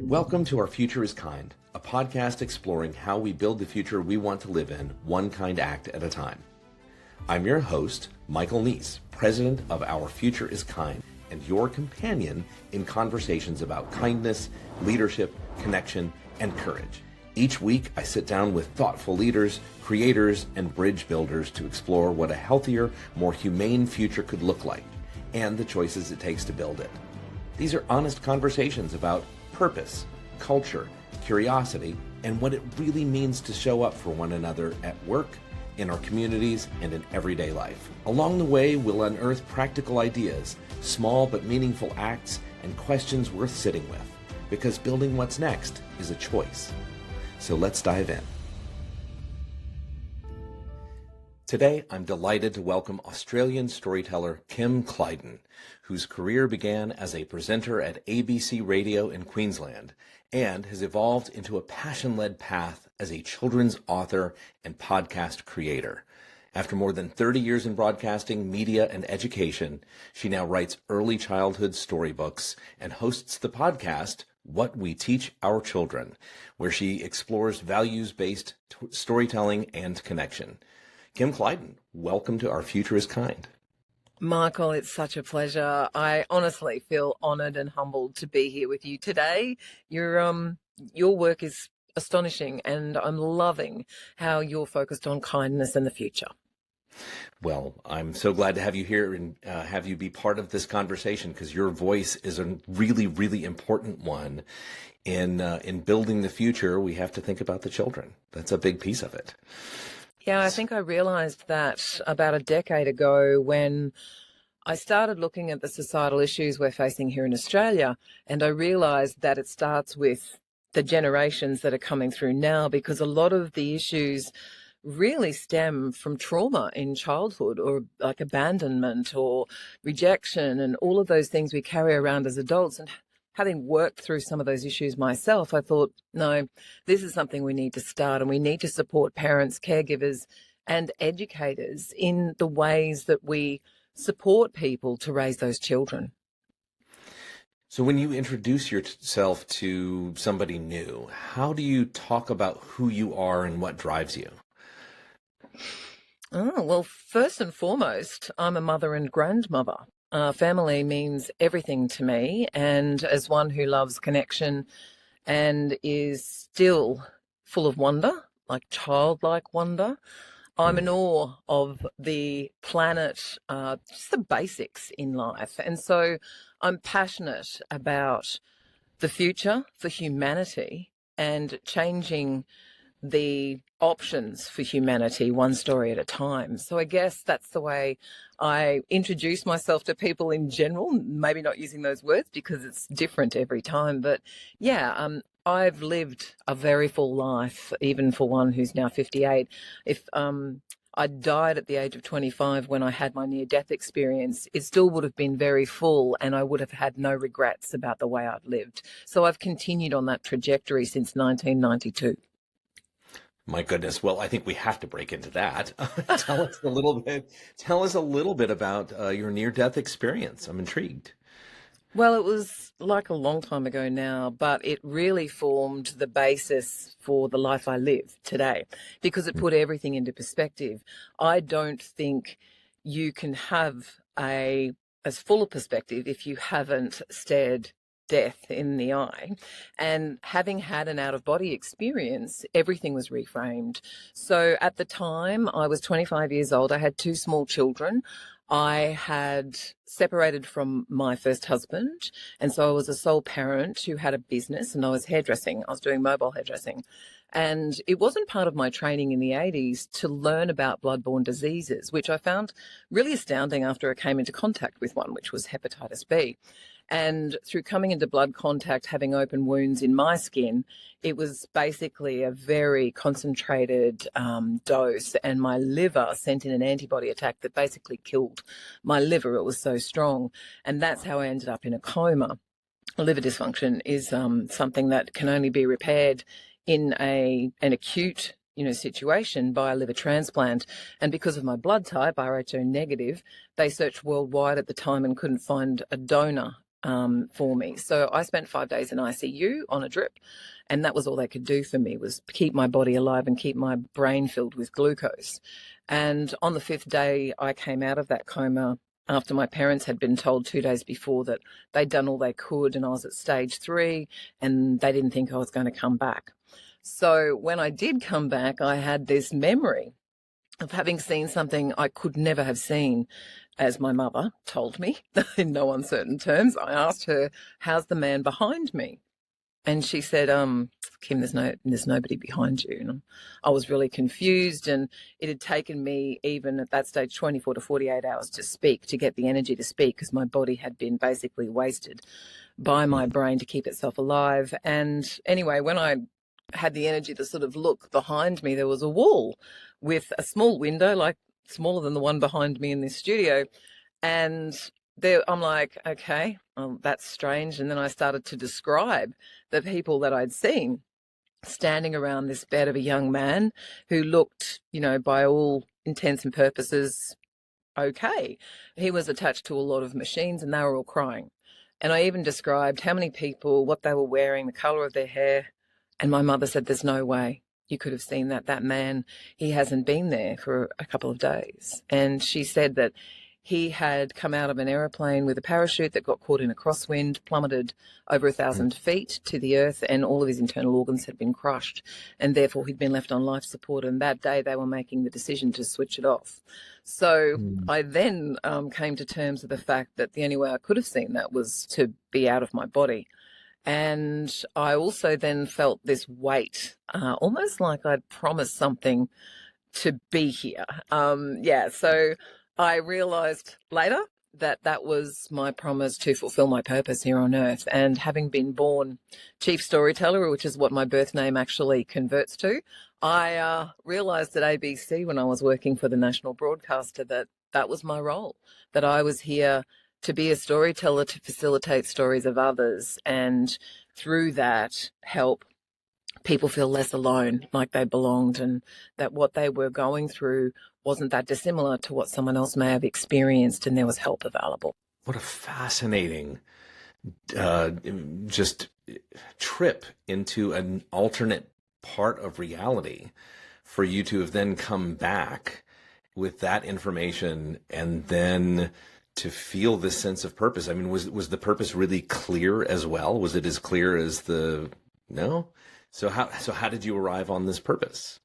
Welcome to Our Future is Kind, a podcast exploring how we build the future we want to live in, one kind act at a time. I'm your host, Michael Neece, president of Our Future is Kind, and your companion in conversations about kindness, leadership, connection, and courage. Each week, I sit down with thoughtful leaders, creators, and bridge builders to explore what a healthier, more humane future could look like, and the choices it takes to build it. These are honest conversations about purpose, culture, curiosity, and what it really means to show up for one another at work, in our communities, and in everyday life. Along the way, we'll unearth practical ideas, small but meaningful acts, and questions worth sitting with, because building what's next is a choice. So let's dive in. Today, I'm delighted to welcome Australian storyteller Kim Kleidon, whose career began as a presenter at ABC Radio in Queensland and has evolved into a passion-led path as a children's author and podcast creator. After more than 30 years in broadcasting, media, and education, she now writes early childhood storybooks and hosts the podcast What We Teach Our Children, where she explores values-based storytelling and connection. Kim Kleidon, welcome to Our Future is Kind. Michael, it's such a pleasure. I honestly feel honoured and humbled to be here with you today. Your work is astonishing, and I'm loving how you're focused on kindness and the future. Well, I'm so glad to have you here and have you be part of this conversation, because your voice is a really, really important one. In building the future, we have to think about the children. That's a big piece of it. Yeah, I think I realised that about a decade ago when I started looking at the societal issues we're facing here in Australia, and I realised that it starts with the generations that are coming through now, because a lot of the issues really stem from trauma in childhood, or like abandonment or rejection and all of those things we carry around as adults. And having worked through some of those issues myself, I thought, no, this is something we need to start, and we need to support parents, caregivers, and educators in the ways that we support people to raise those children. So when you introduce yourself to somebody new, how do you talk about who you are and what drives you? Oh, well, first and foremost, I'm a mother and grandmother. Family means everything to me, and as one who loves connection and is still full of wonder, like childlike wonder, I'm in awe of the planet, just the basics in life. And so I'm passionate about the future for humanity and changing the options for humanity one story at a time. So I guess that's the way I introduce myself to people in general, maybe not using those words because it's different every time. But yeah, I've lived a very full life, even for one who's now 58. If I died at the age of 25 when I had my near-death experience, it still would have been very full, and I would have had no regrets about the way I've lived. So I've continued on that trajectory since 1992. My goodness. Well, I think we have to break into that. Tell us a little bit about your near-death experience. I'm intrigued. Well, it was like a long time ago now, but it really formed the basis for the life I live today, because it put everything into perspective. I don't think you can have as full a perspective if you haven't stared death in the eye. And having had an out-of-body experience, everything was reframed. So at the time, I was 25 years old. I had two small children. I had separated from my first husband, and so I was a sole parent who had a business, and I was hairdressing. I was doing mobile hairdressing. And it wasn't part of my training in the 80s to learn about bloodborne diseases, which I found really astounding after I came into contact with one, which was hepatitis B. And through coming into blood contact, having open wounds in my skin, it was basically a very concentrated dose, and my liver sent in an antibody attack that basically killed my liver. It was so strong. And that's how I ended up in a coma. Liver dysfunction is something that can only be repaired in an acute situation by a liver transplant. And because of my blood type, Rho negative, they searched worldwide at the time and couldn't find a donor for me. So I spent 5 days in ICU on a drip, and that was all they could do for me, was keep my body alive and keep my brain filled with glucose. And on the 5th day, I came out of that coma after my parents had been told 2 days before that they'd done all they could and I was at stage 3 and they didn't think I was going to come back. So when I did come back, I had this memory of having seen something I could never have seen, as my mother told me in no uncertain terms. I asked her, "How's the man behind me?" And she said, "Kim, there's nobody behind you." And I was really confused, and it had taken me, even at that stage, 24 to 48 hours to speak, to get the energy to speak, because my body had been basically wasted by my brain to keep itself alive. And anyway, when I had the energy to sort of look behind me, there was a wall with a small window, like smaller than the one behind me in this studio. And there, I'm like, okay, that's strange. And then I started to describe the people that I'd seen standing around this bed of a young man who looked, by all intents and purposes, okay. He was attached to a lot of machines and they were all crying. And I even described how many people, what they were wearing, the colour of their hair. And my mother said, "There's no way you could have seen that. That man, he hasn't been there for a couple of days." And she said that he had come out of an aeroplane with a parachute that got caught in a crosswind, plummeted over 1,000 feet to the earth, and all of his internal organs had been crushed. And therefore, he'd been left on life support. And that day, they were making the decision to switch it off. So I then came to terms with the fact that the only way I could have seen that was to be out of my body. And I also then felt this weight, almost like I'd promised something to be here. So I realised later that that was my promise to fulfil my purpose here on earth. And having been born chief storyteller, which is what my birth name actually converts to, I realised at ABC when I was working for the national broadcaster that that was my role, that I was here to be a storyteller, to facilitate stories of others, and through that help people feel less alone, like they belonged, and that what they were going through wasn't that dissimilar to what someone else may have experienced, and there was help available. What a fascinating just trip into an alternate part of reality for you to have then come back with that information and then to feel this sense of purpose. I mean, was the purpose really clear as well? Was it as clear as no? So how did you arrive on this purpose?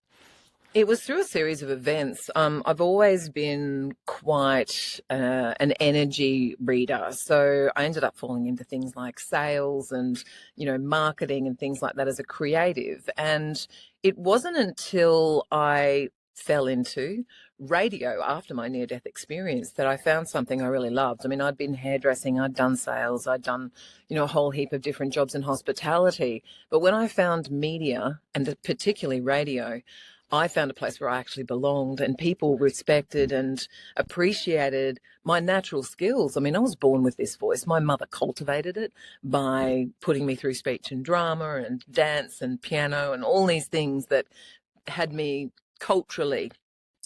It was through a series of events. I've always been quite an energy reader. So I ended up falling into things like sales and, marketing and things like that as a creative. And it wasn't until I fell into radio after my near-death experience that I found something I really loved. I mean, I'd been hairdressing, I'd done sales, I'd done, a whole heap of different jobs in hospitality. But when I found media, and particularly radio, I found a place where I actually belonged, and people respected and appreciated my natural skills. I mean, I was born with this voice. My mother cultivated it by putting me through speech and drama and dance and piano and all these things that had me culturally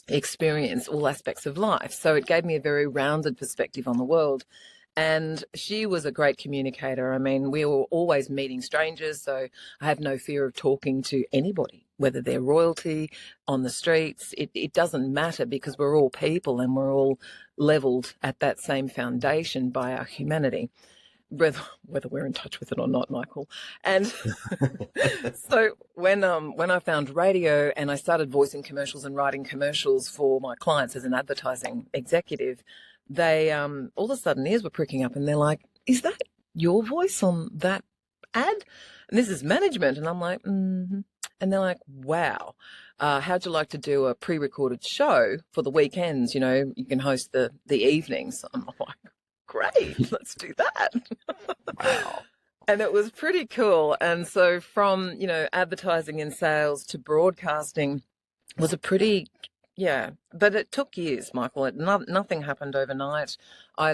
experience all aspects of life. So it gave me a very rounded perspective on the world. And she was a great communicator. I mean, we were always meeting strangers, so I have no fear of talking to anybody, whether they're royalty, on the streets. It doesn't matter, because we're all people and we're all leveled at that same foundation by our humanity, whether we're in touch with it or not, Michael. And so when I found radio and I started voicing commercials and writing commercials for my clients as an advertising executive, they all of a sudden ears were pricking up and they're like, "Is that your voice on that ad? And this is management." And I'm like, mm-hmm. And they're like, "Wow, how'd you like to do a pre-recorded show for the weekends? You can host the evenings." I'm like, "Great, let's do that." Wow. And it was pretty cool. And so from, advertising and sales to broadcasting was a pretty, but it took years, Michael. Nothing happened overnight. I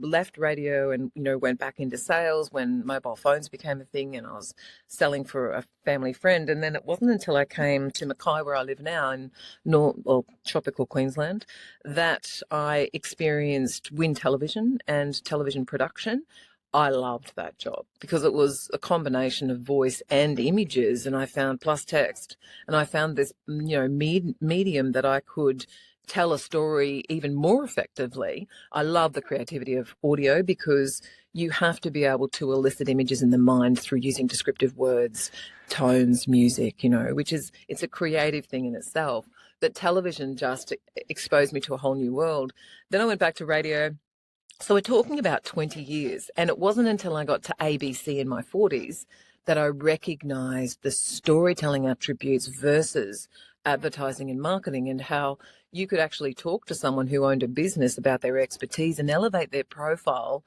left radio and, went back into sales when mobile phones became a thing, and I was selling for a family friend. And then it wasn't until I came to Mackay, where I live now in tropical Queensland, that I experienced wind television and television production I loved that job because it was a combination of voice and images, and I found plus text, and I found this, medium that I could tell a story even more effectively. I love the creativity of audio because you have to be able to elicit images in the mind through using descriptive words, tones, music, it's a creative thing in itself. But television just exposed me to a whole new world. Then I went back to radio. So we're talking about 20 years. And it wasn't until I got to ABC in my 40s that I recognized the storytelling attributes versus advertising and marketing, and how you could actually talk to someone who owned a business about their expertise and elevate their profile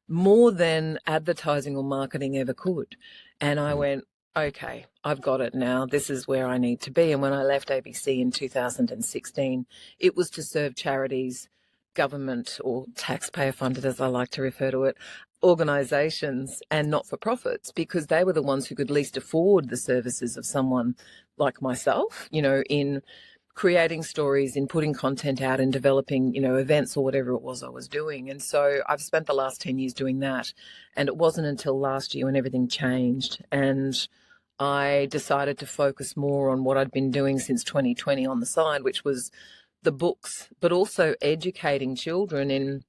more than advertising or marketing ever could. And I went, okay, I've got it now. This is where I need to be. And when I left ABC in 2016, it was to serve charities, government or taxpayer funded, as I like to refer to it, organisations and not-for-profits, because they were the ones who could least afford the services of someone like myself, in creating stories, in putting content out and developing, events or whatever it was I was doing. And so I've spent the last 10 years doing that. And it wasn't until last year when everything changed and I decided to focus more on what I'd been doing since 2020 on the side, which was the books, but also educating children in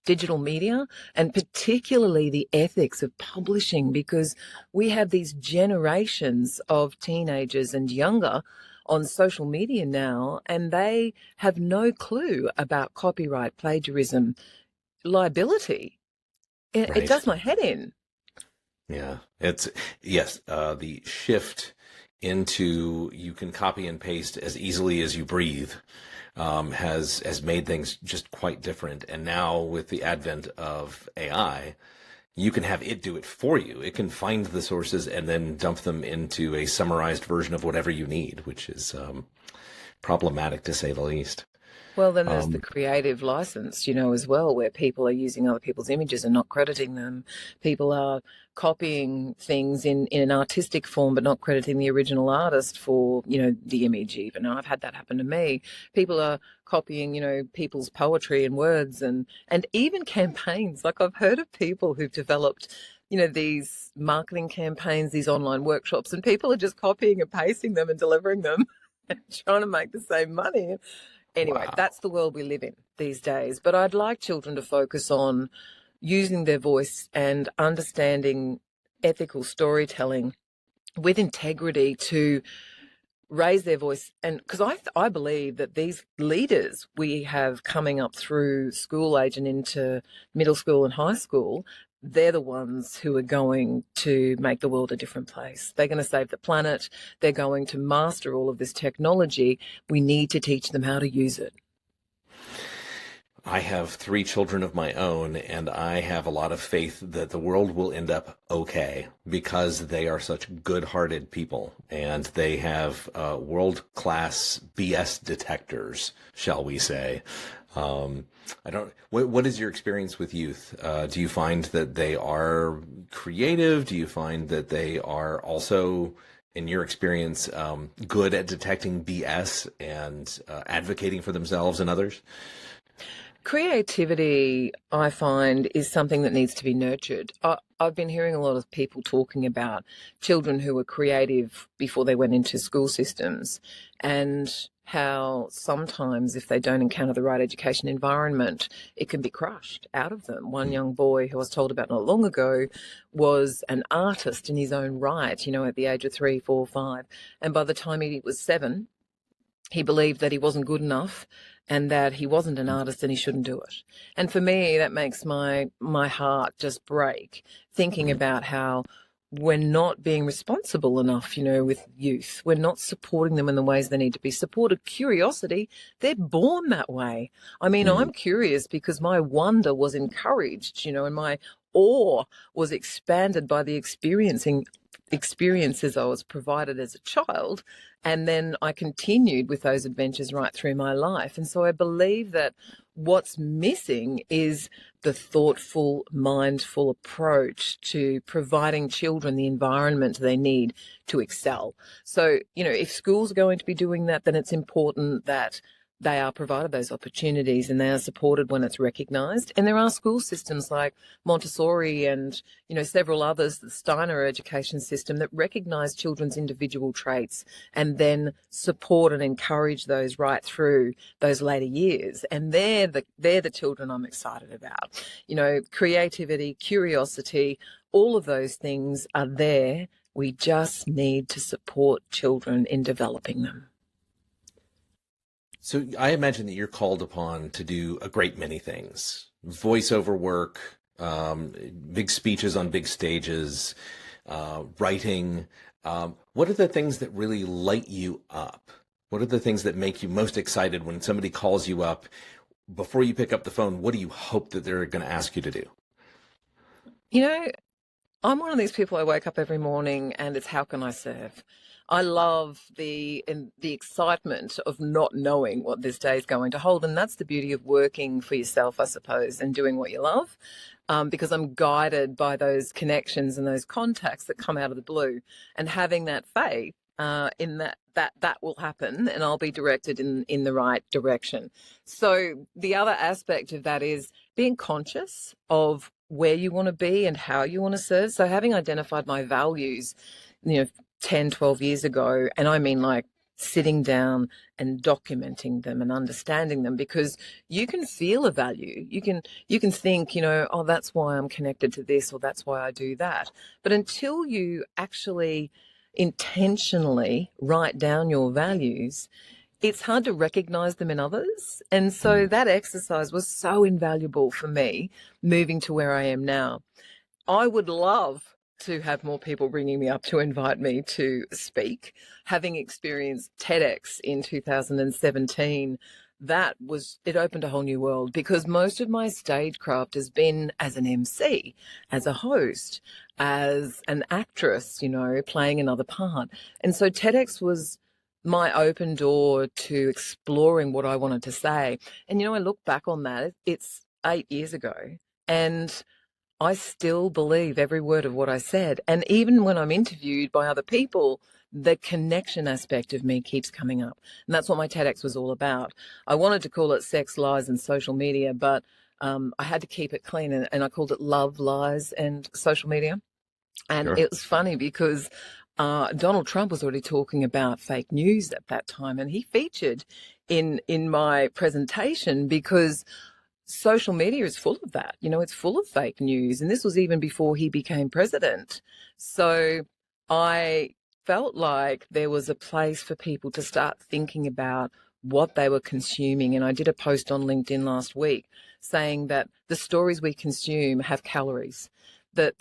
digital media and particularly the ethics of publishing, because we have these generations of teenagers and younger on social media now, and they have no clue about copyright, plagiarism, liability. It Right. does my head in. Yeah. The shift into you can copy and paste as easily as you breathe has made things just quite different. And now with the advent of AI, you can have it do it for you. It can find the sources and then dump them into a summarized version of whatever you need, which is problematic to say the least. Well, then there's the creative license, as well, where people are using other people's images and not crediting them. People are copying things in an artistic form, but not crediting the original artist for, the image even. And I've had that happen to me. People are copying, people's poetry and words and even campaigns. Like I've heard of people who've developed, these marketing campaigns, these online workshops, and people are just copying and pasting them and delivering them and trying to make the same money. Anyway, Wow. that's the world we live in these days. But I'd like children to focus on using their voice and understanding ethical storytelling with integrity to raise their voice. And because I believe that these leaders we have coming up through school age and into middle school and high school, they're the ones who are going to make the world a different place. They're going to save the planet. They're going to master all of this technology. We need to teach them how to use it. I have 3 children of my own, and I have a lot of faith that the world will end up okay because they are such good-hearted people, and they have world-class BS detectors, shall we say. What is your experience with youth? Do you find that they are creative? Do you find that they are also, in your experience, good at detecting BS and advocating for themselves and others? Creativity, I find, is something that needs to be nurtured. I've been hearing a lot of people talking about children who were creative before they went into school systems, and how sometimes if they don't encounter the right education environment, it can be crushed out of them. One young boy who I was told about not long ago was an artist in his own right, at the age of 3, 4, 5. And by the time he was 7, he believed that he wasn't good enough and that he wasn't an artist and he shouldn't do it. And for me, that makes my heart just break, thinking about how we're not being responsible enough, with youth. We're not supporting them in the ways they need to be supported. Curiosity, they're born that way. I mean, I'm curious because my wonder was encouraged, and my awe was expanded by the experiences I was provided as a child. And then I continued with those adventures right through my life. And so I believe that what's missing is the thoughtful, mindful approach to providing children the environment they need to excel. So, if schools are going to be doing that, then it's important that they are provided those opportunities and they are supported when it's recognised. And there are school systems like Montessori and, several others, the Steiner education system, that recognise children's individual traits and then support and encourage those right through those later years. And they're the children I'm excited about. Creativity, curiosity, all of those things are there. We just need to support children in developing them. So I imagine that you're called upon to do a great many things: voiceover work, big speeches on big stages, writing. What are the things that really light you up? What are the things that make you most excited when somebody calls you up? Before you pick up the phone, what do you hope that they're going to ask you to do? I'm one of these people. I wake up every morning and it's, how can I serve? I love the excitement of not knowing what this day is going to hold. And that's the beauty of working for yourself, I suppose, and doing what you love, because I'm guided by those connections and those contacts that come out of the blue, and having that faith in that will happen and I'll be directed in the right direction. So the other aspect of that is being conscious of where you want to be and how you want to serve. So having identified my values, 10, 12 years ago, and I mean like sitting down and documenting them and understanding them, because you can feel a value. You can think, oh, that's why I'm connected to this, or that's why I do that. But until you actually intentionally write down your values, it's hard to recognize them in others. And so that exercise was so invaluable for me moving to where I am now. I would love to have more people ringing me up to invite me to speak. Having experienced TEDx in 2017, it opened a whole new world, because most of my stagecraft has been as an MC, as a host, as an actress, playing another part. And so TEDx was my open door to exploring what I wanted to say. And, I look back on that, it's 8 years ago, and I still believe every word of what I said. And even when I'm interviewed by other people, the connection aspect of me keeps coming up. And that's what my TEDx was all about. I wanted to call it Sex, Lies and Social Media, but I had to keep it clean, and I called it Love, Lies and Social Media. And Sure. It was funny because Donald Trump was already talking about fake news at that time, and he featured in my presentation because social media is full of that. It's full of fake news. And this was even before he became president. So I felt like there was a place for people to start thinking about what they were consuming. And I did a post on LinkedIn last week saying that the stories we consume have calories, that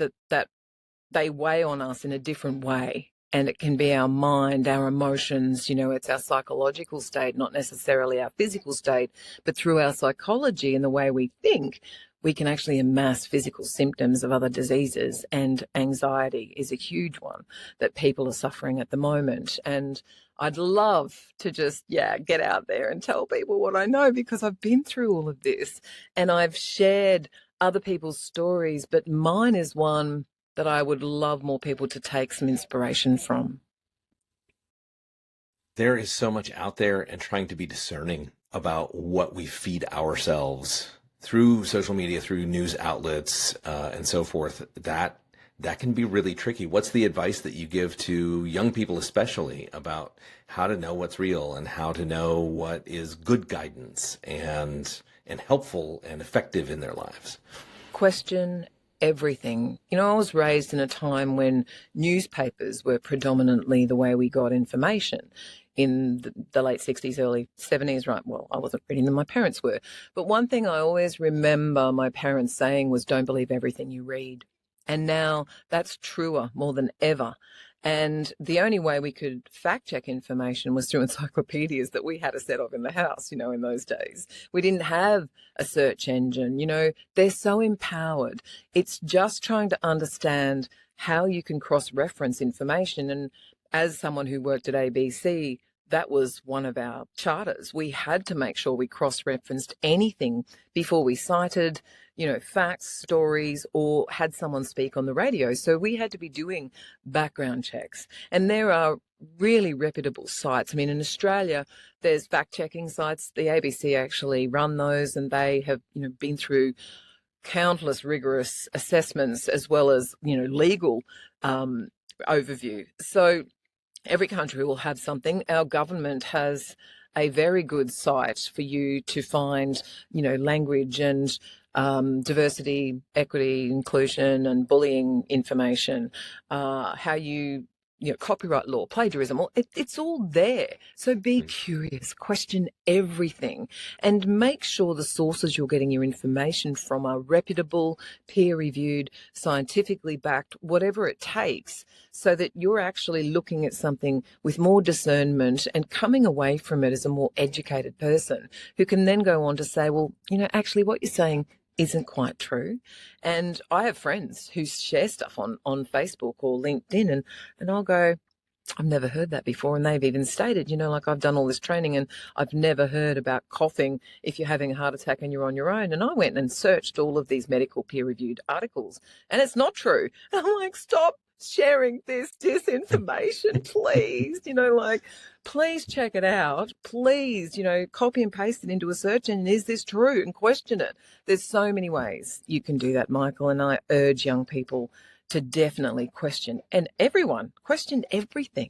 they weigh on us in a different way. And it can be our mind, our emotions, it's our psychological state, not necessarily our physical state, but through our psychology and the way we think, we can actually amass physical symptoms of other diseases. And anxiety is a huge one that people are suffering at the moment. And I'd love to just, get out there and tell people what I know, because I've been through all of this and I've shared other people's stories, but mine is one that I would love more people to take some inspiration from. There is so much out there, and trying to be discerning about what we feed ourselves through social media, through news outlets, and so forth, that can be really tricky. What's the advice that you give to young people, especially, about how to know what's real and how to know what is good guidance and helpful and effective in their lives? Question everything. I was raised in a time when newspapers were predominantly the way we got information in the late 60s, early 70s, right? Well, I wasn't reading them, my parents were. But one thing I always remember my parents saying was, don't believe everything you read. And now that's truer more than ever. And the only way we could fact check information was through encyclopedias that we had a set of in the house, in those days. We didn't have a search engine, they're so empowered. It's just trying to understand how you can cross-reference information. And as someone who worked at ABC, that was one of our charters. We had to make sure we cross-referenced anything before we cited, facts, stories, or had someone speak on the radio. So we had to be doing background checks. And there are really reputable sites. I mean, in Australia, there's fact-checking sites. The ABC actually run those, and they have, been through countless rigorous assessments as well as, legal overview. So every country will have something. Our government has a very good site for you to find, language and diversity, equity, inclusion, and bullying information, how copyright law, plagiarism, it's all there. So be curious, question everything, and make sure the sources you're getting your information from are reputable, peer-reviewed, scientifically backed, whatever it takes, so that you're actually looking at something with more discernment and coming away from it as a more educated person who can then go on to say, well, actually what you're saying isn't quite true. And I have friends who share stuff on Facebook or LinkedIn, and I'll go, I've never heard that before. And they've even stated, like, I've done all this training and I've never heard about coughing if you're having a heart attack and you're on your own. And I went and searched all of these medical peer-reviewed articles, and it's not true. And I'm like, stop sharing this disinformation, please. Please check it out. Please, copy and paste it into a search engine. Is this true? And question it. There's so many ways you can do that, Michael. And I urge young people to definitely question, and everyone, question everything.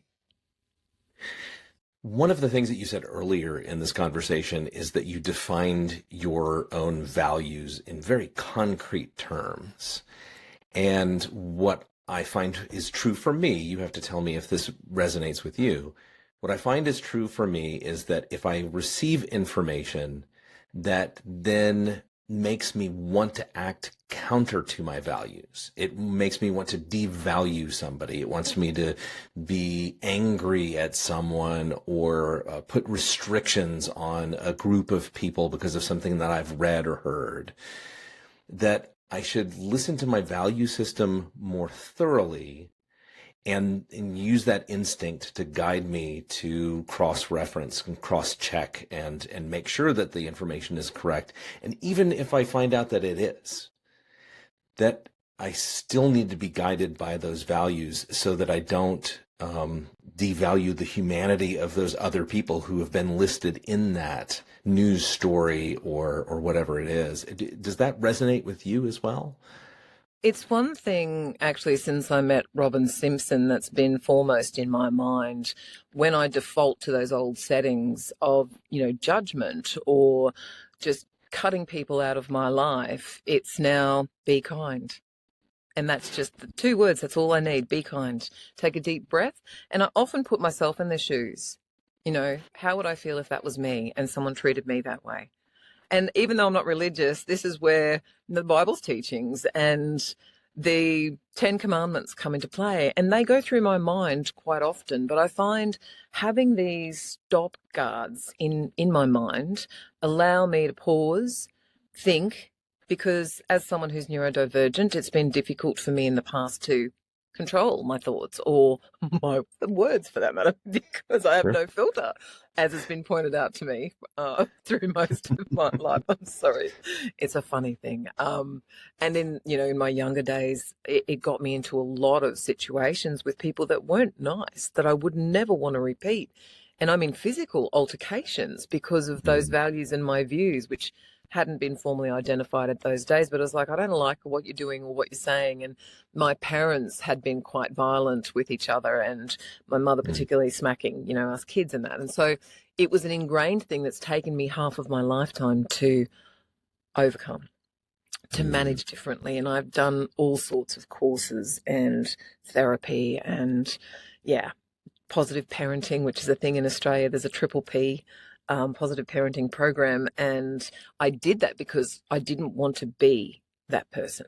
One of the things that you said earlier in this conversation is that you defined your own values in very concrete terms. And what I find is true for me, you have to tell me if this resonates with you. What I find is true for me is that if I receive information that then makes me want to act counter to my values, it makes me want to devalue somebody, it wants me to be angry at someone or put restrictions on a group of people because of something that I've read or heard, that I should listen to my value system more thoroughly and use that instinct to guide me to cross-reference and cross-check and make sure that the information is correct. And even if I find out that it is, that I still need to be guided by those values so that I don't devalue the humanity of those other people who have been listed in that news story or whatever it is. Does that resonate with you as well? It's one thing, actually, since I met Robin Simpson, that's been foremost in my mind when I default to those old settings of, judgment or just cutting people out of my life. It's now be kind. And that's just the 2 words. That's all I need. Be kind. Take a deep breath. And I often put myself in their shoes. How would I feel if that was me and someone treated me that way? And even though I'm not religious, this is where the Bible's teachings and the 10 Commandments come into play. And they go through my mind quite often. But I find having these stop guards in my mind allow me to pause, think, because as someone who's neurodivergent, it's been difficult for me in the past to control my thoughts or my words for that matter, because I have no filter, as has been pointed out to me through most of my life. I'm sorry. It's a funny thing. And in my younger days, it got me into a lot of situations with people that weren't nice, that I would never want to repeat. And I mean physical altercations because of those values and my views, which hadn't been formally identified at those days, but I was like, I don't like what you're doing or what you're saying. And my parents had been quite violent with each other, and my mother particularly smacking, us kids and that. And so it was an ingrained thing that's taken me half of my lifetime to overcome, to manage differently. And I've done all sorts of courses and therapy and, positive parenting, which is a thing in Australia. There's a triple P. Positive parenting program, and I did that because I didn't want to be that person.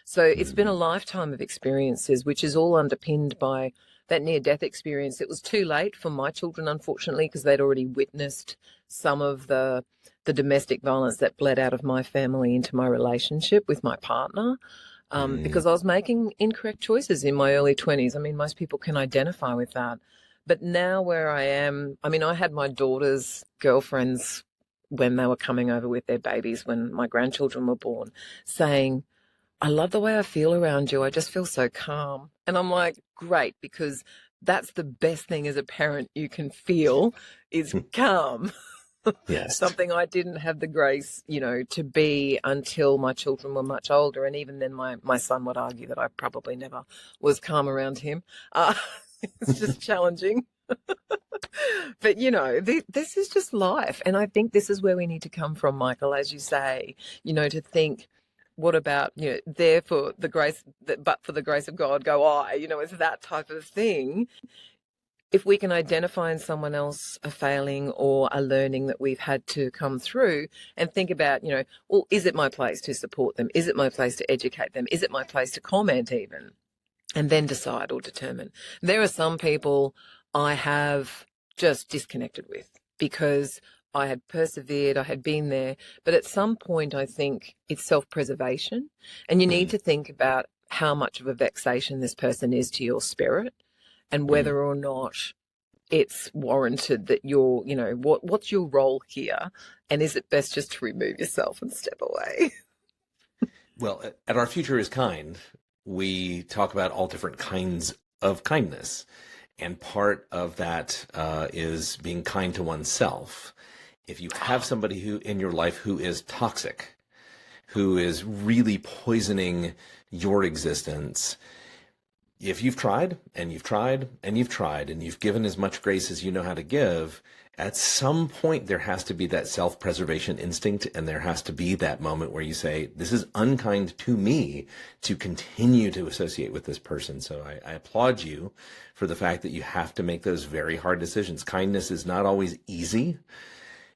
So it's been a lifetime of experiences, which is all underpinned by that near-death experience. It was too late for my children, unfortunately, because they'd already witnessed some of the domestic violence that bled out of my family into my relationship with my partner, because I was making incorrect choices in my early 20s. I mean, most people can identify with that. But now where I am, I mean, I had my daughter's girlfriend's when they were coming over with their babies, when my grandchildren were born, saying, I love the way I feel around you. I just feel so calm. And I'm like, great, because that's the best thing as a parent you can feel is calm. Yes. Something I didn't have the grace, to be until my children were much older. And even then, my son would argue that I probably never was calm around him. It's just challenging. But, this is just life. And I think this is where we need to come from, Michael, as you say, to think, what about, there for the grace, but for the grace of God, go I, it's that type of thing. If we can identify in someone else a failing or a learning that we've had to come through and think about, well, is it my place to support them? Is it my place to educate them? Is it my place to comment even? And then decide or determine. There are some people I have just disconnected with because I had persevered, I had been there. But at some point, I think it's self-preservation. And you need to think about how much of a vexation this person is to your spirit and whether or not it's warranted that you're, what's your role here? And is it best just to remove yourself and step away? Well, at Our Future is Kind, we talk about all different kinds of kindness. And part of that is being kind to oneself. If you have somebody who in your life who is toxic, who is really poisoning your existence, if you've tried and you've tried and you've tried and you've given as much grace as you know how to give, at some point there has to be that self-preservation instinct, and there has to be that moment where you say, this is unkind to me to continue to associate with this person. So I applaud you for the fact that you have to make those very hard decisions. Kindness is not always easy,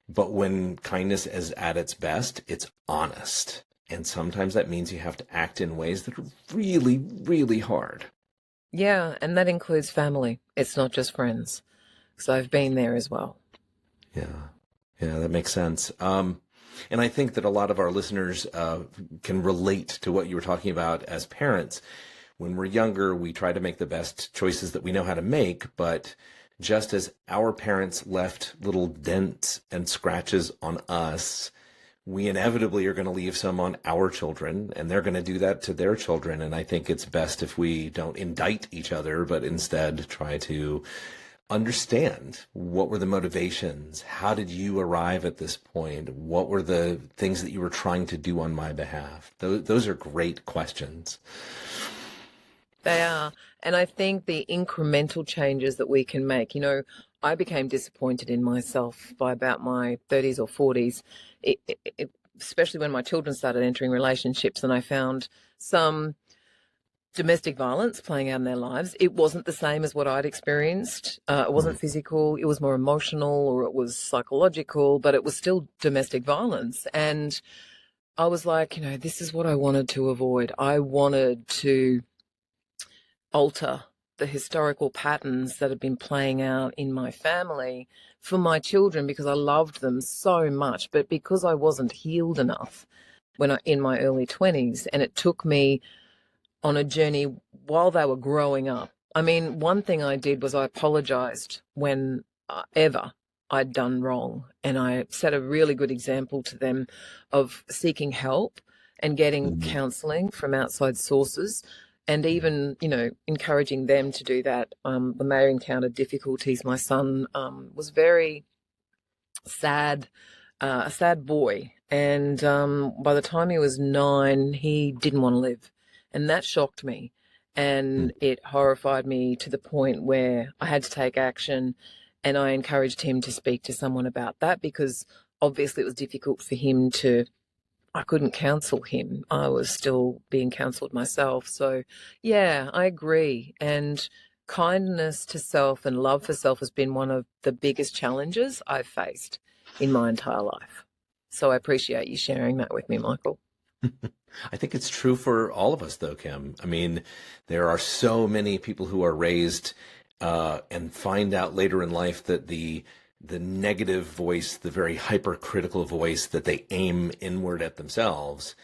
but when kindness is at its best, it's honest. And sometimes that means you have to act in ways that are really, really hard. Yeah, and that includes family. It's not just friends. So I've been there as well. Yeah, that makes sense. And I think that a lot of our listeners can relate to what you were talking about as parents. When we're younger, we try to make the best choices that we know how to make, but just as our parents left little dents and scratches on us, we inevitably are going to leave some on our children, and they're going to do that to their children. And I think it's best if we don't indict each other, but instead try to understand what were the motivations. How did you arrive at this point? What were the things that you were trying to do on my behalf? Those are great questions. They are. And I think the incremental changes that we can make, I became disappointed in myself by about my 30s or 40s, especially when my children started entering relationships and I found some domestic violence playing out in their lives. It wasn't the same as what I'd experienced. It wasn't physical. It was more emotional, or it was psychological, but it was still domestic violence. And I was like, this is what I wanted to avoid. I wanted to alter the historical patterns that had been playing out in my family for my children because I loved them so much, but because I wasn't healed enough in my early 20s, and it took me on a journey while they were growing up. I mean, one thing I did was I apologized whenever I'd done wrong, and I set a really good example to them of seeking help and getting counseling from outside sources. And even, encouraging them to do that when they encountered difficulties. My son was very sad, a sad boy. And by the time he was 9, he didn't want to live. And that shocked me. And it horrified me to the point where I had to take action. And I encouraged him to speak to someone about that because obviously it was difficult for him I couldn't counsel him. I was still being counseled myself. So, yeah, I agree. And kindness to self and love for self has been one of the biggest challenges I've faced in my entire life. So I appreciate you sharing that with me, Michael. I think it's true for all of us, though, Kim. I mean, there are so many people who are raised and find out later in life that the negative voice, the very hypercritical voice that they aim inward at themselves,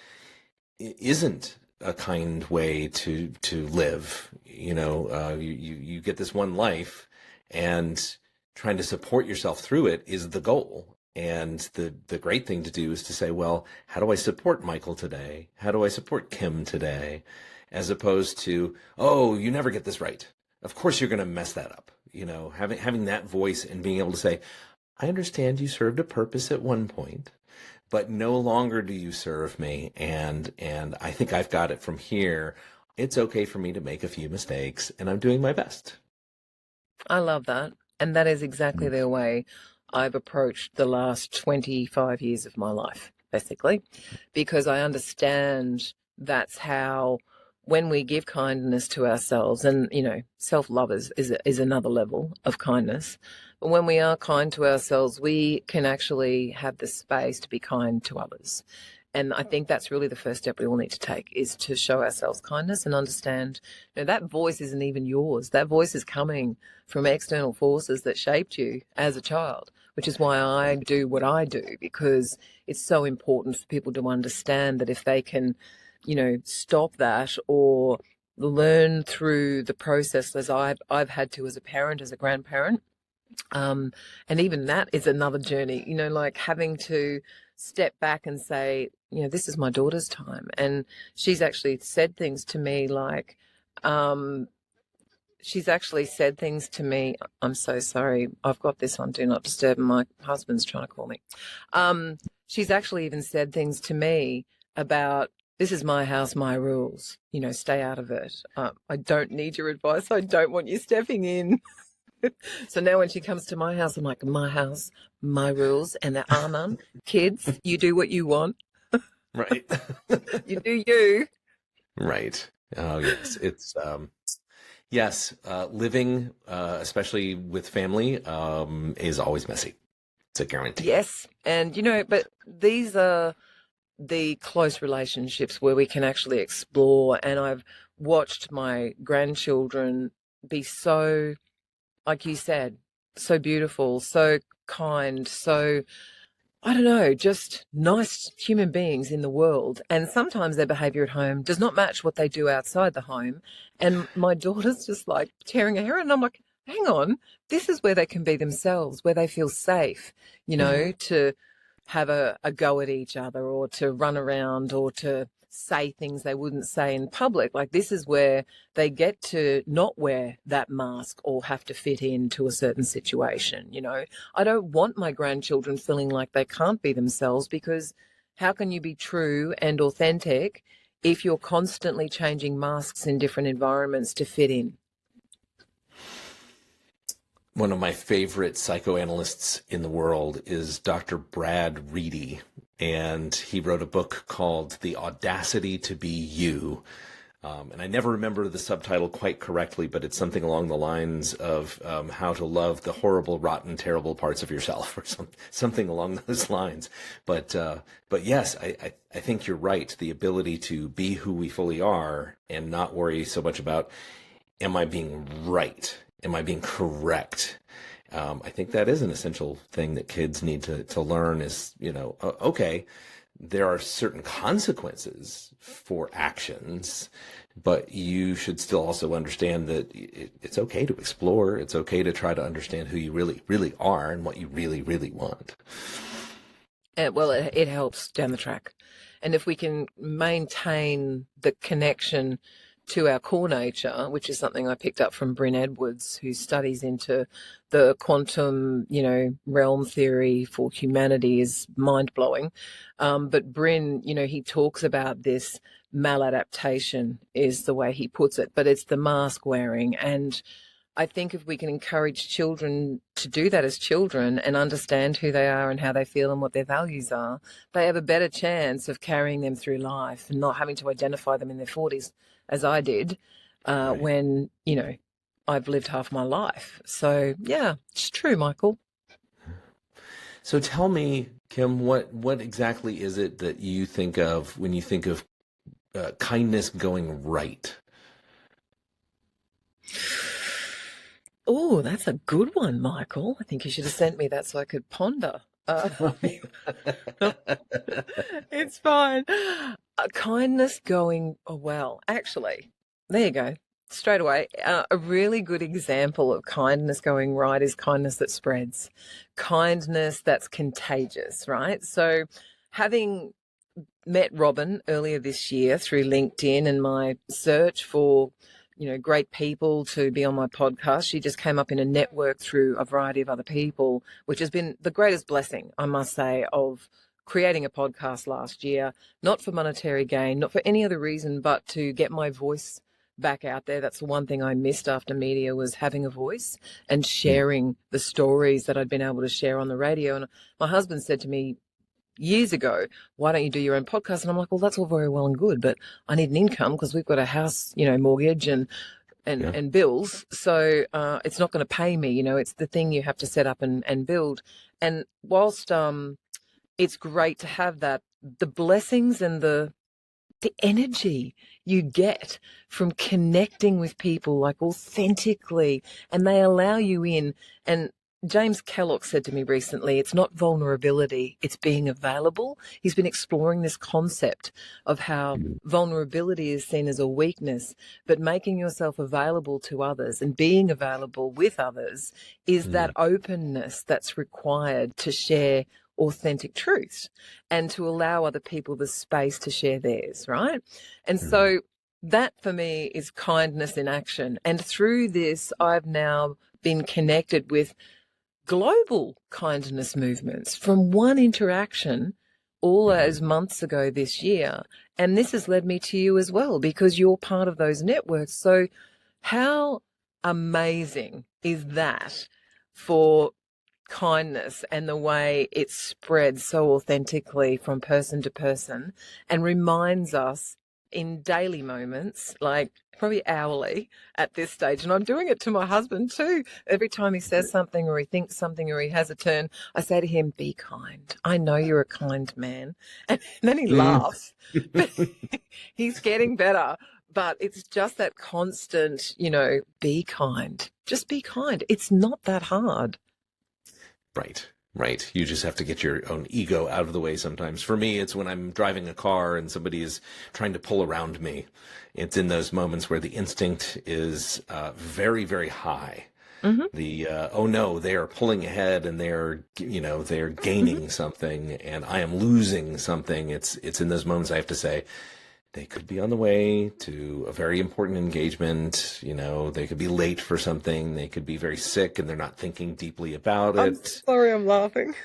isn't a kind way to live. You get this one life, and trying to support yourself through it is the goal. And the great thing to do is to say, well, how do I support Michael today? How do I support Kim today? As opposed to, oh, you never get this right. Of course you're going to mess that up. Having that voice and being able to say, I understand you served a purpose at one point, but no longer do you serve me. And I think I've got it from here. It's okay for me to make a few mistakes, and I'm doing my best. I love that. And that is exactly the way I've approached the last 25 years of my life, basically, because I understand that's how, when we give kindness to ourselves, and, self-love is another level of kindness. But when we are kind to ourselves, we can actually have the space to be kind to others. And I think that's really the first step we all need to take, is to show ourselves kindness and understand, that voice isn't even yours. That voice is coming from external forces that shaped you as a child, which is why I do what I do, because it's so important for people to understand that if they can, stop that or learn through the process as I've had to as a parent, as a grandparent. And even that is another journey, like having to step back and say, this is my daughter's time. And she's actually said things to me like, I'm so sorry, I've got this on Do Not Disturb, and my husband's trying to call me. She's actually even said things to me about, this is my house, my rules, stay out of it. I don't need your advice. I don't want you stepping in. So now when she comes to my house, I'm like, my house, my rules, and there are none. Kids, you do what you want. Right. You do you. Right. Oh, yes. It's, yes, living, especially with family, is always messy. It's a guarantee. Yes. And, but these are the close relationships where we can actually explore. And I've watched my grandchildren be so, like you said, so beautiful, so kind, so, I don't know, just nice human beings in the world. And sometimes their behavior at home does not match what they do outside the home. And my daughter's just like tearing her hair out. And I'm like, hang on, this is where they can be themselves, where they feel safe, to have a go at each other, or to run around, or to say things they wouldn't say in public. Like, this is where they get to not wear that mask or have to fit into a certain situation. I don't want my grandchildren feeling like they can't be themselves, because how can you be true and authentic if you're constantly changing masks in different environments to fit in? One of my favorite psychoanalysts in the world is Dr. Brad Reedy, and he wrote a book called The Audacity to Be You. And I never remember the subtitle quite correctly, but it's something along the lines of how to love the horrible, rotten, terrible parts of yourself, or something along those lines. But yes, I think you're right. The ability to be who we fully are and not worry so much about, am I being right? Am I being correct? I think that is an essential thing that kids need to learn is, okay, there are certain consequences for actions, but you should still also understand that it's okay to explore. It's okay to try to understand who you really, really are and what you really, really want. Well, it helps down the track. And if we can maintain the connection to our core nature, which is something I picked up from Bryn Edwards, who studies into the quantum, realm theory for humanity, is mind-blowing. But Bryn, he talks about this maladaptation is the way he puts it, but it's the mask wearing. And I think if we can encourage children to do that as children and understand who they are and how they feel and what their values are, they have a better chance of carrying them through life and not having to identify them in their 40s, as I did, Right. when, I've lived half my life. So, yeah, it's true, Michael. So tell me, Kim, what exactly is it that you think of when you think of kindness going right? Oh, that's a good one, Michael. I think you should have sent me that so I could ponder. It's fine. Kindness going well. Actually, there you go. straight away, a really good example of kindness going right is kindness that spreads, kindness that's contagious, right? So having met Robin earlier this year through LinkedIn and my search for, great people to be on my podcast. She just came up in a network through a variety of other people, which has been the greatest blessing, I must say, of creating a podcast last year, not for monetary gain, not for any other reason, but to get my voice back out there. That's the one thing I missed after media, was having a voice and sharing the stories that I'd been able to share on the radio. And my husband said to me years ago, why don't you do your own podcast? And I'm like, well, that's all very well and good, but I need an income because we've got a house, mortgage and bills. So it's not going to pay me, it's the thing you have to set up and build. And whilst it's great to have that, the blessings and the energy you get from connecting with people like authentically, and they allow you in. And James Kellogg said to me recently, it's not vulnerability, it's being available. He's been exploring this concept of how vulnerability is seen as a weakness, but making yourself available to others and being available with others is that openness that's required to share authentic truths and to allow other people the space to share theirs, right? And so that for me is kindness in action. And through this, I've now been connected with global kindness movements from one interaction all those months ago this year. And this has led me to you as well, because you're part of those networks. So how amazing is that for kindness and the way it spreads so authentically from person to person and reminds us in daily moments, like probably hourly at this stage. And I'm doing it to my husband too. Every time he says something or he thinks something or he has a turn, I say to him, be kind. I know you're a kind man. And then he laughs. He's getting better. But it's just that constant, be kind. Just be kind. It's not that hard. Right. You just have to get your own ego out of the way sometimes. For me, it's when I'm driving a car and somebody is trying to pull around me. It's in those moments where the instinct is very, very high. The, oh no, they are pulling ahead and they're gaining something and I am losing something. It's in those moments I have to say, they could be on the way to a very important engagement. They could be late for something. They could be very sick and they're not thinking deeply about it. I'm sorry, I'm laughing.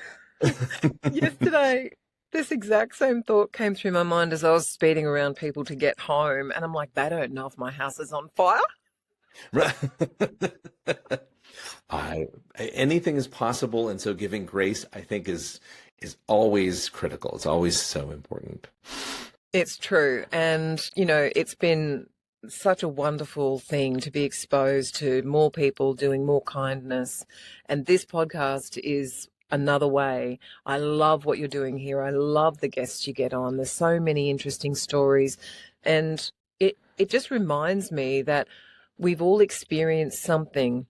Yesterday, this exact same thought came through my mind as I was speeding around people to get home. And I'm like, they don't know if my house is on fire. Right. Anything is possible. And so giving grace, I think, is always critical. It's always so important. It's true. And, it's been such a wonderful thing to be exposed to more people doing more kindness. And this podcast is another way. I love what you're doing here. I love the guests you get on. There's so many interesting stories. And it just reminds me that we've all experienced something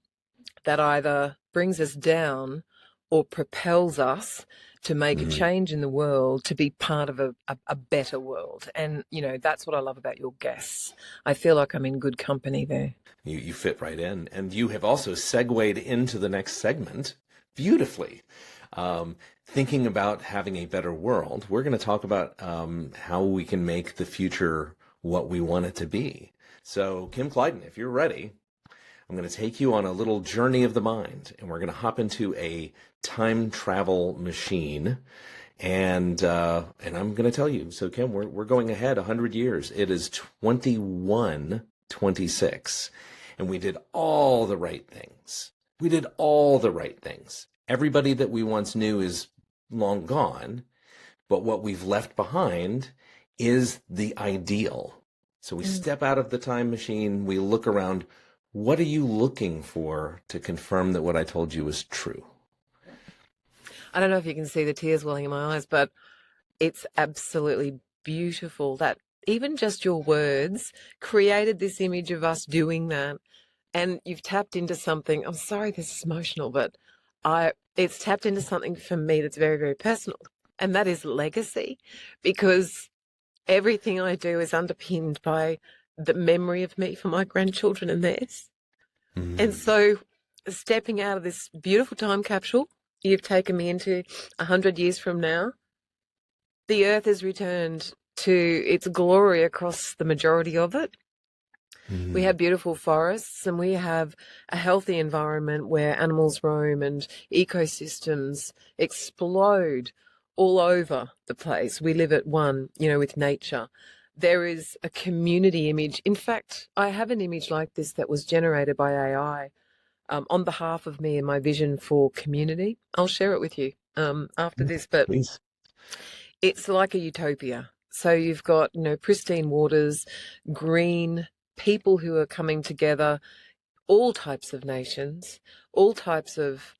that either brings us down or propels us to make a change in the world, to be part of a better world. And, that's what I love about your guests. I feel like I'm in good company there. You fit right in. And you have also segued into the next segment beautifully. Thinking about having a better world, we're going to talk about how we can make the future what we want it to be. So, Kim Kleidon, if you're ready, I'm going to take you on a little journey of the mind, and we're going to hop into a time travel machine, and I'm going to tell you. So, Kim, we're going ahead 100 years. It is 2126, and we did all the right things. Everybody that we once knew is long gone, but what we've left behind is the ideal. So we step out of the time machine, we look around. What are you looking for to confirm that what I told you is true? I don't know if you can see the tears welling in my eyes, but it's absolutely beautiful that even just your words created this image of us doing that. And you've tapped into something. I'm sorry this is emotional, but it's tapped into something for me that's very, very personal. And that is legacy, because everything I do is underpinned by the memory of me for my grandchildren and theirs. And Mm. so stepping out of this beautiful time capsule you've taken me into 100 years from now, the earth has returned to its glory across the majority of it. We Mm. have beautiful forests and we have a healthy environment where animals roam and ecosystems explode all over the place. We live at one, with nature. There is a community image. In fact, I have an image like this that was generated by AI on behalf of me and my vision for community. I'll share it with you after this, but Please. it's like a utopia. So you've got, pristine waters, green, people who are coming together, all types of nations, all types of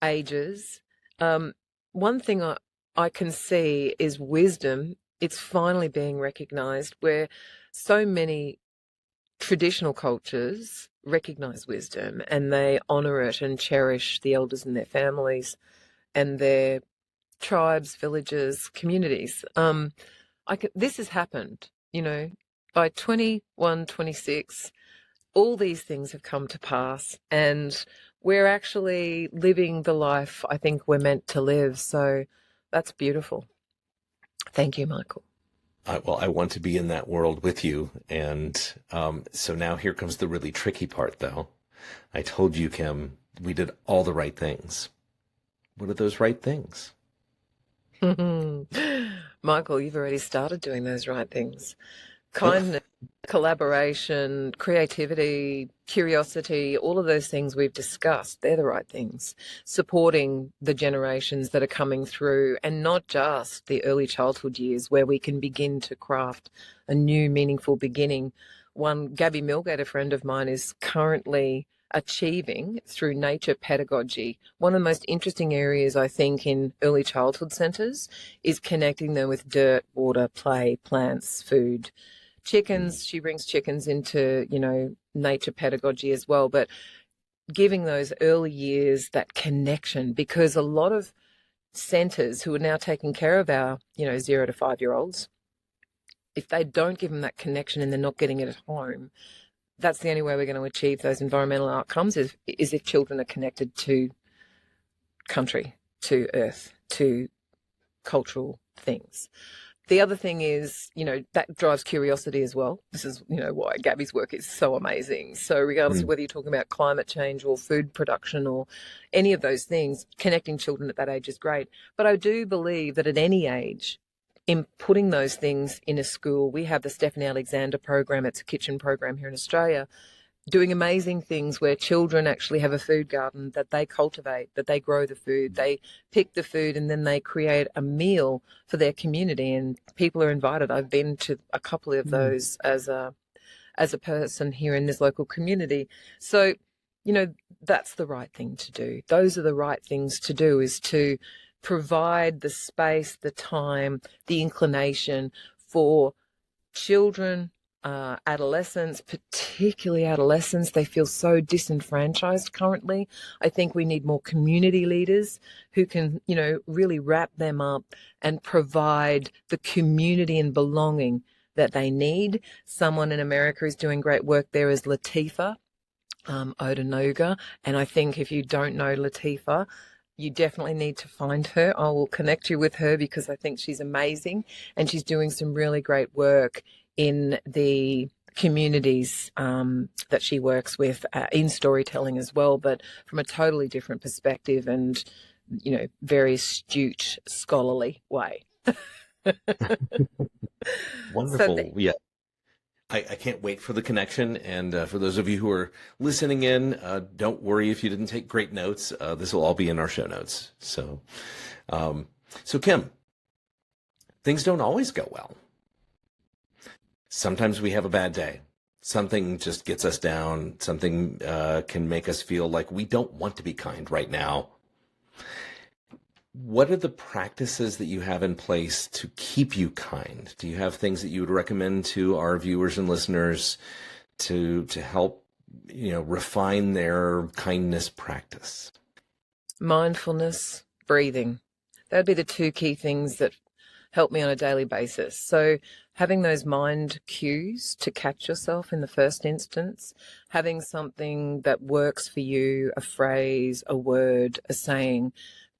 ages. One thing I can see is wisdom. It's finally being recognized where so many traditional cultures recognize wisdom and they honor it and cherish the elders in their families and their tribes, villages, communities. This has happened, by 21, 26, all these things have come to pass and we're actually living the life I think we're meant to live. So that's beautiful. Thank you, Michael. Well, I want to be in that world with you. And so now here comes the really tricky part, though. I told you, Kim, we did all the right things. What are those right things? Michael, you've already started doing those right things. Kindness, collaboration, creativity, curiosity, all of those things we've discussed, they're the right things. Supporting the generations that are coming through and not just the early childhood years where we can begin to craft a new meaningful beginning. Gabby Milgate, a friend of mine, is currently achieving through nature pedagogy. One of the most interesting areas, I think, in early childhood centres is connecting them with dirt, water, play, plants, food. Chickens, she brings chickens into, nature pedagogy as well, but giving those early years that connection, because a lot of centres who are now taking care of our, 0 to 5-year-olds, if they don't give them that connection and they're not getting it at home, that's the only way we're going to achieve those environmental outcomes is if children are connected to country, to earth, to cultural things. The other thing is, that drives curiosity as well. This is, why Gabby's work is so amazing. So regardless of whether you're talking about climate change or food production or any of those things, connecting children at that age is great. But I do believe that at any age, in putting those things in a school, we have the Stephanie Alexander program. It's a kitchen program here in Australia, doing amazing things where children actually have a food garden that they cultivate, that they grow the food, they pick the food, and then they create a meal for their community. And people are invited. I've been to a couple of those as a person here in this local community. So, that's the right thing to do. Those are the right things to do, is to provide the space, the time, the inclination for children, adolescents, particularly adolescents. They feel so disenfranchised currently. I think we need more community leaders who can, really wrap them up and provide the community and belonging that they need. Someone in America is doing great work there is Latifa Odunoga. And I think if you don't know Latifa, you definitely need to find her. I will connect you with her because I think she's amazing and she's doing some really great work in the communities that she works with in storytelling as well, but from a totally different perspective and, very astute, scholarly way. Wonderful. Yeah. I can't wait for the connection. And for those of you who are listening in, don't worry if you didn't take great notes. This will all be in our show notes. So Kim, things don't always go well. Sometimes we have a bad day. Something just gets us down. Something can make us feel like we don't want to be kind right now. What are the practices that you have in place to keep you kind? Do you have things that you would recommend to our viewers and listeners to help, refine their kindness practice? Mindfulness, breathing. That'd be the two key things that help me on a daily basis. So having those mind cues to catch yourself in the first instance, having something that works for you, a phrase, a word, a saying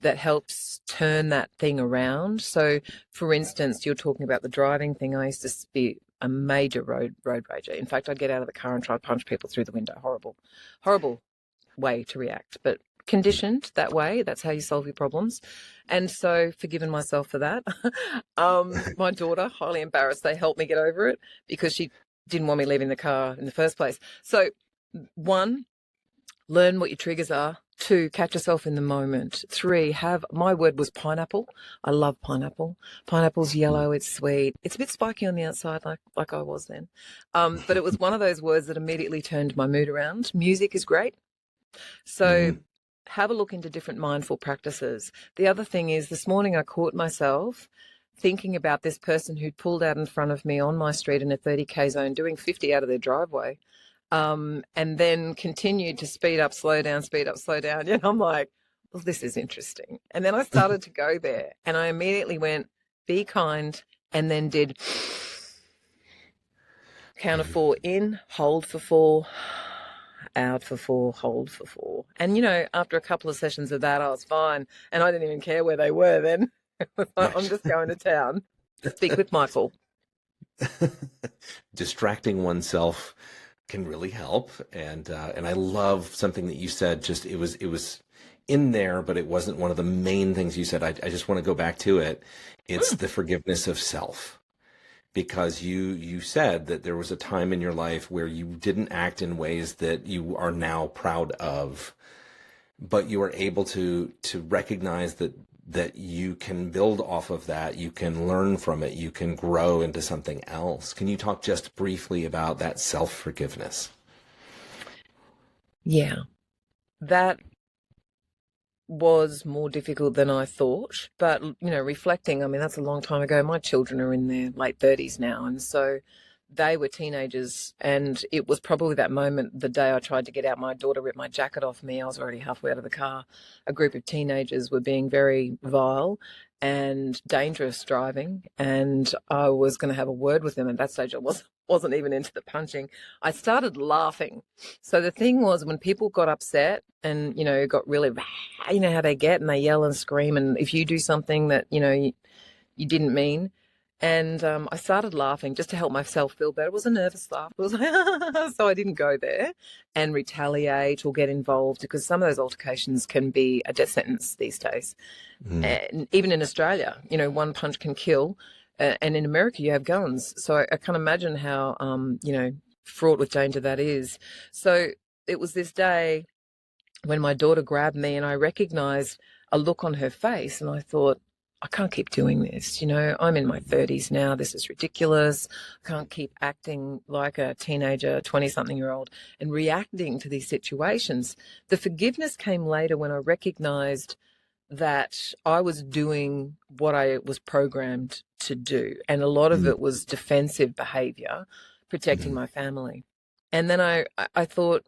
that helps turn that thing around. So, for instance, you're talking about the driving thing. I used to be a major road rager. In fact, I'd get out of the car and try to punch people through the window. Horrible way to react, but conditioned that way. That's how you solve your problems. And so, forgiven myself for that. My daughter, highly embarrassed, they helped me get over it because she didn't want me leaving the car in the first place. So, one, learn what your triggers are. 2, catch yourself in the moment. 3, my word was pineapple. I love pineapple. Pineapple's yellow, it's sweet. It's a bit spiky on the outside, like I was then. But it was one of those words that immediately turned my mood around. Music is great. So have a look into different mindful practices. The other thing is, this morning I caught myself thinking about this person who'd pulled out in front of me on my street in a 30k zone, doing 50 out of their driveway. And then continued to speed up, slow down, speed up, slow down. And I'm like, well, this is interesting. And then I started to go there, and I immediately went, be kind, and then did count of 4 in, hold for 4, out for 4, hold for 4. And, after a couple of sessions of that, I was fine. And I didn't even care where they were then. I'm just going to town to speak with Michael. Distracting oneself can really help, and I love something that you said. Just it was in there, but it wasn't one of the main things you said. I just want to go back to it. It's the forgiveness of self, because you said that there was a time in your life where you didn't act in ways that you are now proud of, but you are able to recognize that you can build off of that, you can learn from it, you can grow into something else. Can you talk just briefly about that self-forgiveness? Yeah, that was more difficult than I thought. But, reflecting, I mean, that's a long time ago. My children are in their late 30s now, and so they were teenagers, and it was probably that moment, the day I tried to get out, my daughter ripped my jacket off me. I was already halfway out of the car. A group of teenagers were being very vile and dangerous driving, and I was going to have a word with them. At that stage, I wasn't even into the punching. I started laughing. So the thing was, when people got upset and, got really, how they get, and they yell and scream, and if you do something that, you didn't mean. And I started laughing just to help myself feel better. It was a nervous laugh. It was like, so I didn't go there and retaliate or get involved, because some of those altercations can be a death sentence these days. And even in Australia, one punch can kill. And in America, you have guns. So I can't imagine how, fraught with danger that is. So it was this day when my daughter grabbed me, and I recognized a look on her face, and I thought, I can't keep doing this. I'm in my 30s now. This is ridiculous. I can't keep acting like a teenager, 20-something-year-old, and reacting to these situations. The forgiveness came later, when I recognized that I was doing what I was programmed to do. And a lot of it was defensive behavior, protecting my family. And then I thought,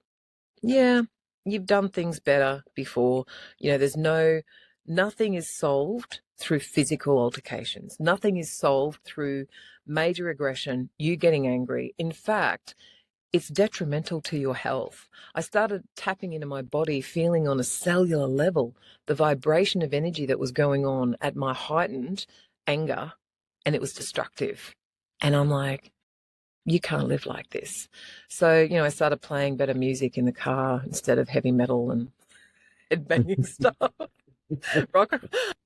yeah, you've done things better before. Nothing is solved through physical altercations. Nothing is solved through major aggression, you getting angry. In fact, it's detrimental to your health. I started tapping into my body, feeling on a cellular level the vibration of energy that was going on at my heightened anger, and it was destructive. And I'm like, you can't live like this. So, I started playing better music in the car instead of heavy metal and headbanging stuff. Rock.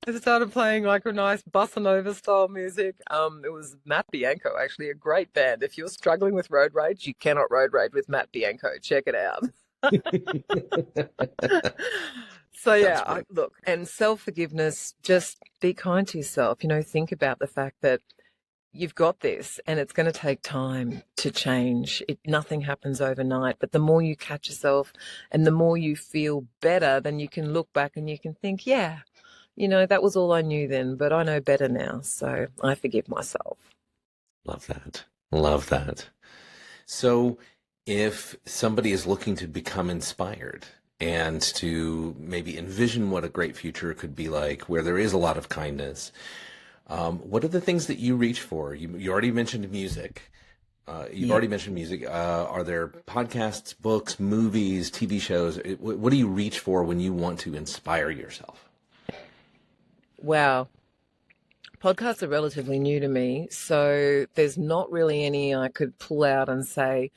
I started playing like a nice bossa nova style music. It was Matt Bianco, actually, a great band. If you're struggling with road rage, you cannot road rage with Matt Bianco. Check it out. So yeah, look, and self-forgiveness, just be kind to yourself. Think about the fact that you've got this, and it's going to take time to change. Nothing happens overnight, but the more you catch yourself and the more you feel better, then you can look back and you can think, yeah, that was all I knew then, but I know better now. So I forgive myself. Love that. Love that. So if somebody is looking to become inspired and to maybe envision what a great future could be like, where there is a lot of kindness, What are the things that you reach for? You already mentioned music. You've already mentioned music. Are there podcasts, books, movies, TV shows? What do you reach for when you want to inspire yourself? Wow. Podcasts are relatively new to me, so there's not really any I could pull out and say,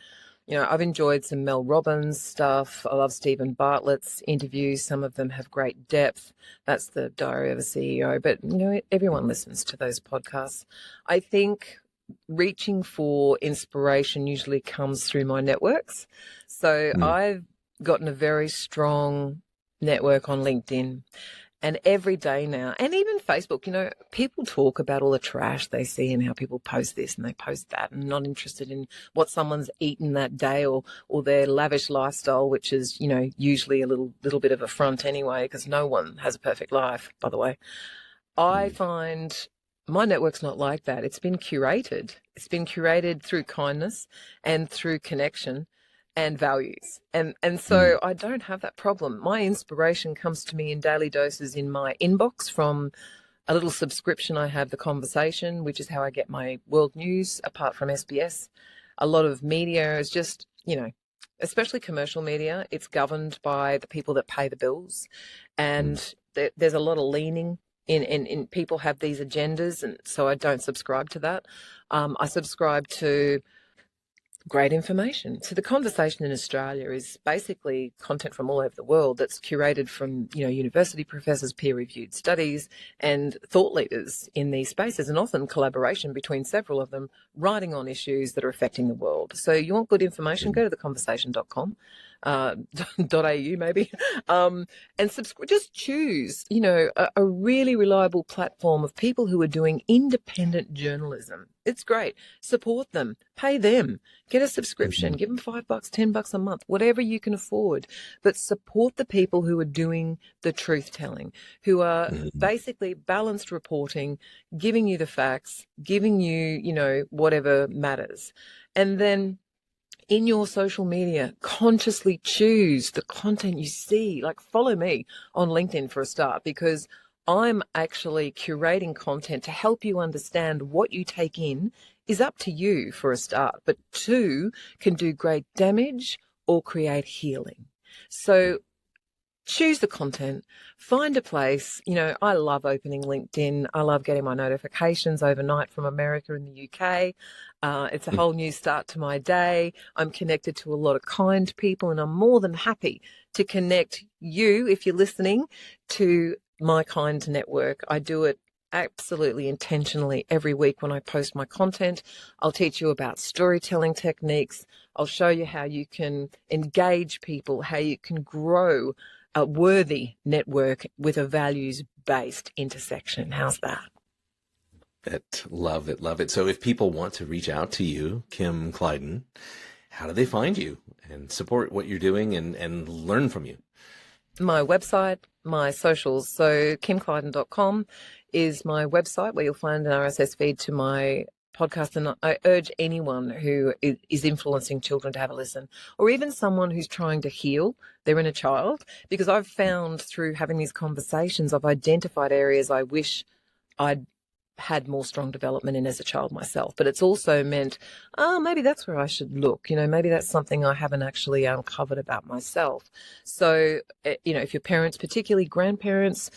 I've enjoyed some Mel Robbins stuff. I love Stephen Bartlett's interviews. Some of them have great depth. That's the Diary of a CEO. But, everyone listens to those podcasts. I think reaching for inspiration usually comes through my networks. So I've gotten a very strong network on LinkedIn. And every day now, and even Facebook, people talk about all the trash they see and how people post this and they post that and not interested in what someone's eaten that day or their lavish lifestyle, which is, usually a little bit of a front anyway, because no one has a perfect life, by the way. I find my network's not like that. It's been curated. It's been curated through kindness and through connection and values. And so I don't have that problem. My inspiration comes to me in daily doses in my inbox from a little subscription I have, The Conversation, which is how I get my world news apart from SBS. A lot of media is just, especially commercial media, it's governed by the people that pay the bills. And there's a lot of leaning in people have these agendas. And so I don't subscribe to that. I subscribe to great information. So the Conversation in Australia is basically content from all over the world that's curated from, university professors, peer-reviewed studies and thought leaders in these spaces, and often collaboration between several of them writing on issues that are affecting the world. So you want good information, go to theconversation.com. .au maybe, and just choose, a really reliable platform of people who are doing independent journalism. It's great. Support them, pay them, get a subscription, give them $5, $10 a month, whatever you can afford, but support the people who are doing the truth telling, who are basically balanced reporting, giving you the facts, giving you, whatever matters. And then in your social media, consciously choose the content you see. Like, follow me on LinkedIn for a start, because I'm actually curating content to help you understand what you take in is up to you for a start, but two, can do great damage or create healing. So choose the content, find a place. I love opening LinkedIn. I love getting my notifications overnight from America and the UK. It's a whole new start to my day. I'm connected to a lot of kind people, and I'm more than happy to connect you, if you're listening, to my kind network. I do it absolutely intentionally every week when I post my content. I'll teach you about storytelling techniques. I'll show you how you can engage people, how you can grow a worthy network with a values-based intersection. How's that? Love it, love it. So if people want to reach out to you, Kim Kleidon, how do they find you and support what you're doing and learn from you? My website, my socials. So kimkleidon.com is my website where you'll find an RSS feed to my podcast. And I urge anyone who is influencing children to have a listen, or even someone who's trying to heal their inner child, because I've found through having these conversations, I've identified areas I wish I'd had more strong development in as a child myself. But it's also meant, maybe that's where I should look. Maybe that's something I haven't actually uncovered about myself. So, if your parents, particularly grandparents,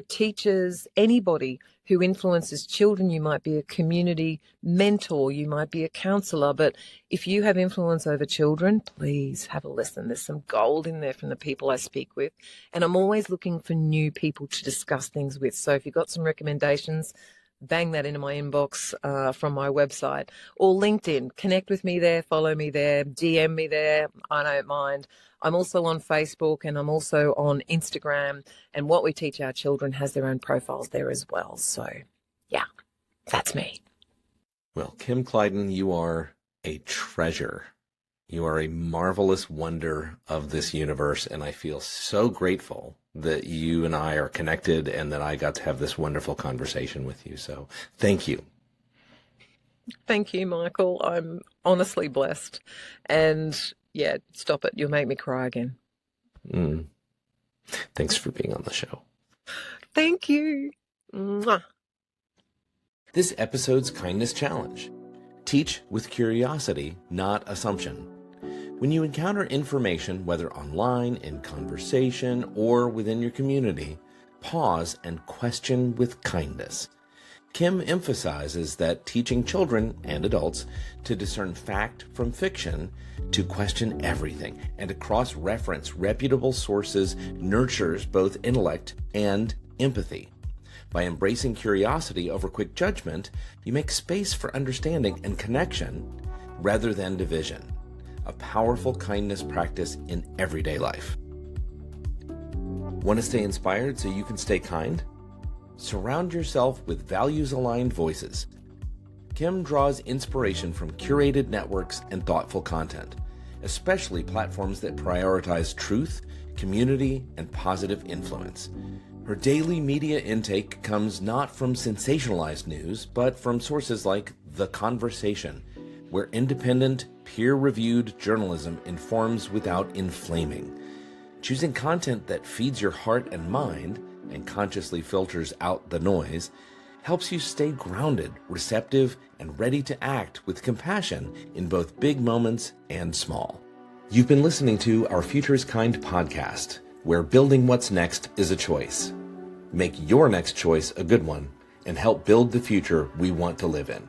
teachers, anybody who influences children, you might be a community mentor, you might be a counselor, but if you have influence over children, please have a listen. There's some gold in there from the people I speak with, and I'm always looking for new people to discuss things with. So if you've got some recommendations, bang that into my inbox from my website or LinkedIn. Connect with me there, follow me there, DM me there. I don't mind. I'm also on Facebook and I'm also on Instagram. And What We Teach Our Children has their own profiles there as well. So, yeah, that's me. Well, Kim Kleidon, you are a treasure. You are a marvelous wonder of this universe, and I feel so grateful that you and I are connected and that I got to have this wonderful conversation with you. So thank you. Thank you, Michael. I'm honestly blessed. And yeah, stop it. You'll make me cry again. Thanks for being on the show. Thank you. Mwah. This episode's kindness challenge. Teach with curiosity, not assumption. When you encounter information, whether online, in conversation, or within your community, pause and question with kindness. Kim emphasizes that teaching children and adults to discern fact from fiction, to question everything, and to cross-reference reputable sources nurtures both intellect and empathy. By embracing curiosity over quick judgment, you make space for understanding and connection rather than division. A powerful kindness practice in everyday life. Want to stay inspired so you can stay kind? Surround yourself with values-aligned voices. Kim draws inspiration from curated networks and thoughtful content, especially platforms that prioritize truth, community, and positive influence. Her daily media intake comes not from sensationalized news, but from sources like The Conversation, where independent, peer-reviewed journalism informs without inflaming. Choosing content that feeds your heart and mind and consciously filters out the noise helps you stay grounded, receptive, and ready to act with compassion in both big moments and small. You've been listening to Our Future is Kind podcast, where building what's next is a choice. Make your next choice a good one and help build the future we want to live in.